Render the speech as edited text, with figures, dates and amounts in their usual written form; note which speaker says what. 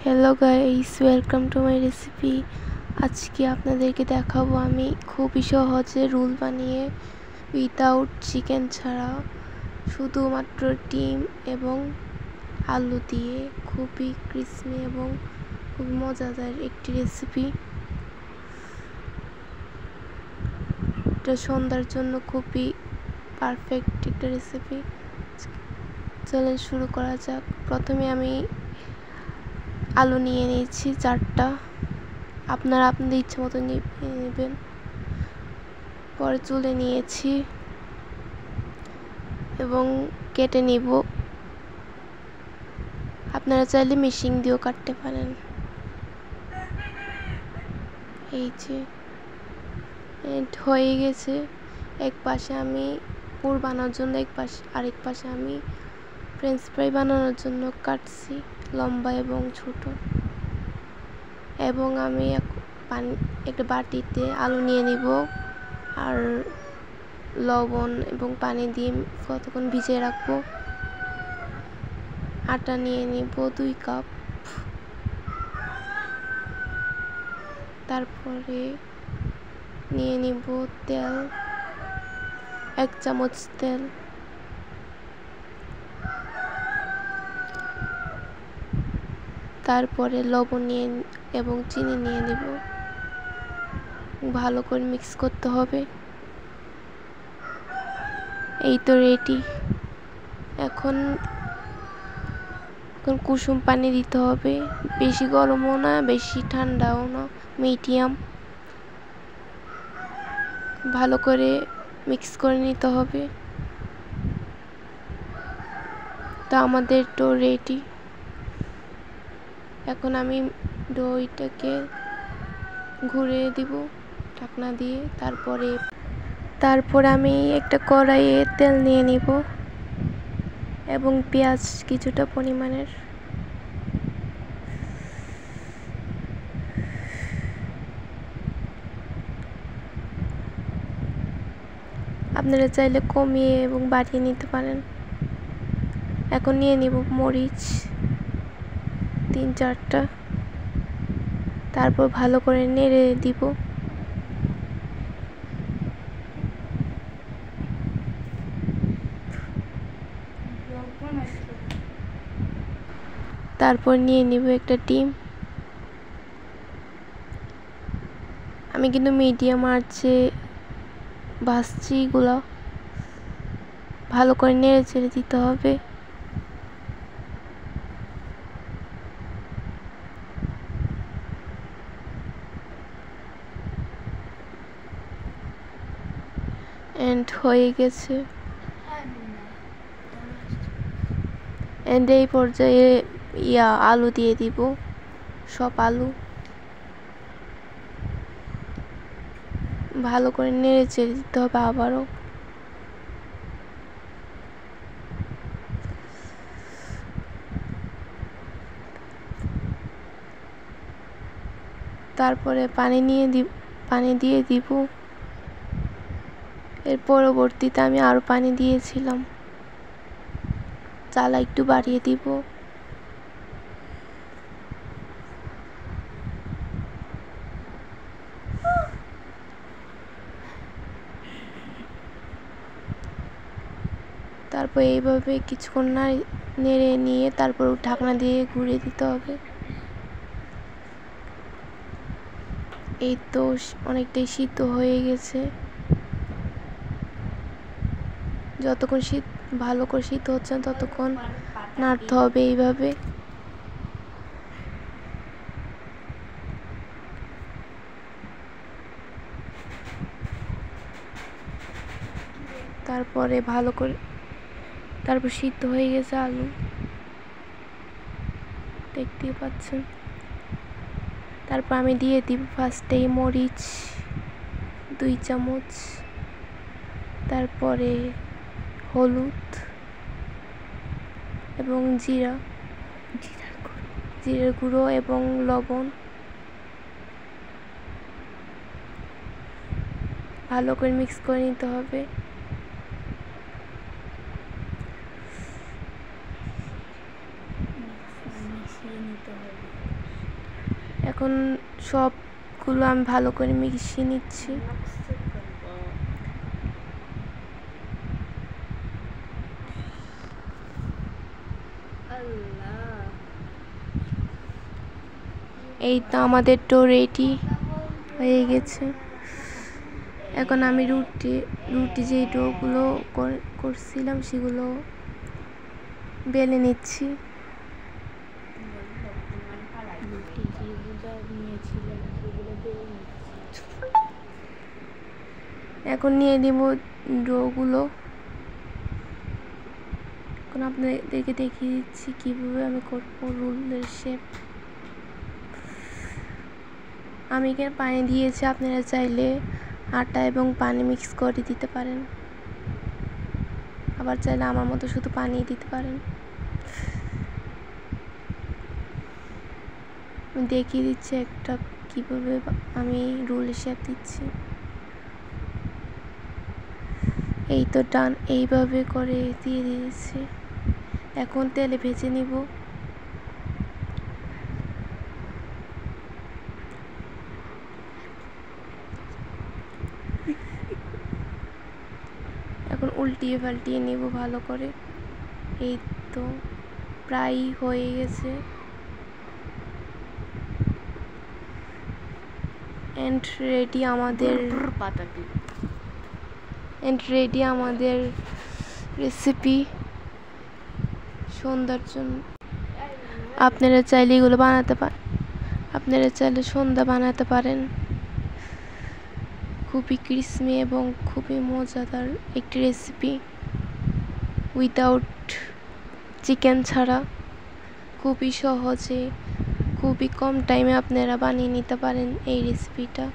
Speaker 1: Hello guys, welcome to my recipe. আজকে আপনাদেরকে দেখাবো আমি খুবই সহজে রোল বানিয়ে উইদাউট চিকেন ছাড়া শুধুমাত্র ডিম এবং আলু দিয়ে খুবই ক্রিসপি এবং খুবই মজাদার একটি রেসিপি। এটা সন্ধ্যার জন্য খুবই পারফেক্ট একটা রেসিপি। চলেন শুরু করা যাক। প্রথমে আমি আলু নিয়ে নিয়েছি 4টা। আপনারা আপনাদের ইচ্ছে মতো নেবেন। পরে চুলে নিয়েছি এবং কেটে নিব। আপনারা চাইলে মেশিন দিয়েও কাটতে পারেন। এই যে হয়ে গেছে। এক পাশে আমি পুর বানানোর জন্য আরেক পাশে আমি ফ্রেঞ্চ ফ্রাই বানানোর জন্য কাটছি লম্বা এবং ছোট। এবং আমি একটা বাটিতে আলু নিয়ে নিব আর লবণ এবং পানি দিয়ে কতক্ষণ ভিজিয়ে রাখবো। আটা নিয়ে নিব 2 কাপ। তারপরে নিয়ে নিব তেল, 1 চামচ তেল। তারপরে লবণ নিয়ে এবং চিনি নিয়ে নিব। ভালো করে মিক্স করতে হবে। এই তো রেডি। এখন কুসুম পানি দিতে হবে, বেশি গরমও না বেশি ঠান্ডাও না, মিডিয়াম। ভালো করে মিক্স করে নিতে হবে। তো আমাদের ডো রেডি। এখন আমি ডোটাকে ঘুরিয়ে দিব ঢাকনা দিয়ে। তারপরে আমি একটা কড়াইয়ে তেল নিয়ে নিব এবং পেঁয়াজ কিছুটা পরিমাণের। আপনারা চাইলে কমিয়ে এবং বাড়িয়ে নিতে পারেন। এখন নিয়ে নিব মরিচ 3-4টা। তারপর ভালো করে নেড়ে দিব। তারপর নিয়ে নিব একটা ডিম। আমি কিন্তু মিডিয়াম আঁচে ভাজছি এগুলো। ভালো করে নেড়ে চেড়ে দিতে হবে। হয়ে গেছে। এই পর্যায়ে আলু দিয়ে দিব, সব আলু। ভালো করে নেড়ে চেড়ে দিতে হবে আবারও। তারপরে পানি দিয়ে দিব। এর পরবর্তীতে আমি আরো পানি দিয়েছিলাম। জ্বালা একটু বাড়িয়ে দিব। তারপর এইভাবে কিছুক্ষণ নেড়ে নিয়ে তারপর ঢাকনা দিয়ে ঘুরিয়ে দিতে হবে। এই তো অনেকটাই সিদ্ধ হয়ে গেছে। যতক্ষণ ভালো করে সিদ্ধ হচ্ছে না ততক্ষণ নাড়তে হবে এইভাবে। তারপর সিদ্ধ হয়ে গেছে আলু, দেখতেই পাচ্ছেন। তারপর আমি দিয়ে দিব ফার্স্টেই মরিচ 2 চামচ। তারপরে হলুদ এবং জিরার গুঁড়ো এবং লবণ। ভালো করে মিক্স করে নিতে হবে।
Speaker 2: নিতে হবে।
Speaker 1: এখন সবগুলো আমি ভালো করে মিশিয়ে নিচ্ছি। এই তো আমাদের ডো রেডি হয়ে গেছে। এখন আমি রুটি যেই ডোগুলো করছিলাম সেগুলো বেলে নিচ্ছি। এখন নিয়ে নিব ডোগুলো। এখন আপনাদেরকে দেখিয়ে দিচ্ছি কীভাবে আমি করবো রোলের শেপ। আমি এখানে পানি দিয়েছি, আপনারা চাইলে আটা এবং পানি মিক্স করে দিতে পারেন, আবার চাইলে আমার মতো শুধু পানি দিতে পারেন। আমি দেখিয়ে দিচ্ছি একটা কীভাবে আমি রোলের শেপ দিচ্ছি। এই তো ডান, এইভাবে করে দিয়ে দিয়েছি। এখন তেলে ভেজে নিব। এখন উল্টিয়ে পাল্টিয়ে নিব ভালো করে। এই তো প্রায় হয়ে গেছে। এন্ড রেডি আমাদের রেসিপি সন্ধ্যার জন্য। আপনারা চাইলে এগুলো বানাতে পারেন, আপনারা চাইলে সন্ধ্যা বানাতে পারেন। খুবই ক্রিসপি এবং খুবই মজাদার একটি রেসিপি, উইদাউট চিকেন ছাড়া। খুবই সহজে, খুবই কম টাইমে আপনারা বানিয়ে নিতে পারেন এই রেসিপিটা।